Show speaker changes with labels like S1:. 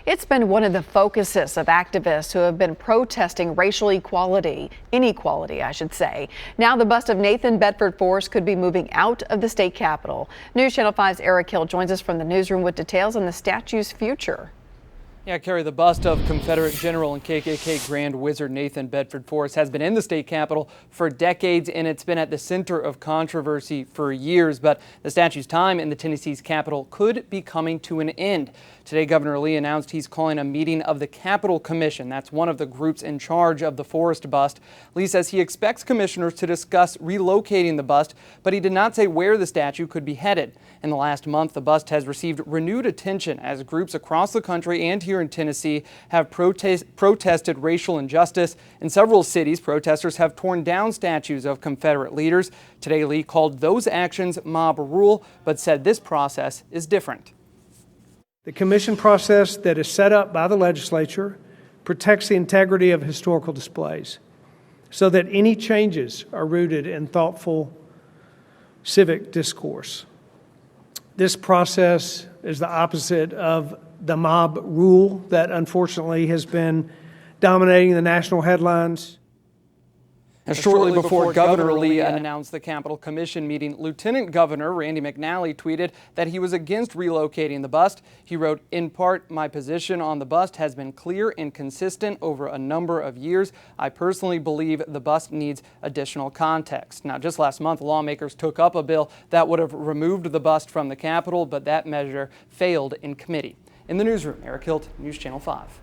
S1: It's been one of the focuses of activists who have been protesting racial inequality, I should say. Now the bust of Nathan Bedford Forrest could be moving out of the state capitol. News Channel 5's Eric Hill joins us from the newsroom with details on the statue's future.
S2: Yeah, Carrie, the bust of Confederate General and KKK Grand Wizard Nathan Bedford Forrest has been in the state capitol for decades, and it's been at the center of controversy for years. But the statue's time in the Tennessee's capital could be coming to an end. Today, Governor Lee announced he's calling a meeting of the Capitol Commission. That's one of the groups in charge of the Forrest bust. Lee says he expects commissioners to discuss relocating the bust, but he did not say where the statue could be headed. In the last month, the bust has received renewed attention as groups across the country and here in Tennessee have protested racial injustice. In several cities, protesters have torn down statues of Confederate leaders. Today, Lee called those actions mob rule, but said this process is different.
S3: The commission process that is set up by the legislature protects the integrity of historical displays so that any changes are rooted in thoughtful civic discourse. This process is the opposite of the mob rule that unfortunately has been dominating the national headlines.
S2: And shortly before Governor Lee announced the Capitol Commission meeting, Lieutenant Governor Randy McNally tweeted that he was against relocating the bust. He wrote, "In part, my position on the bust has been clear and consistent over a number of years. I personally believe the bust needs additional context." Now, just last month, lawmakers took up a bill that would have removed the bust from the Capitol, but that measure failed in committee. In the newsroom, Eric Hilt, News Channel 5.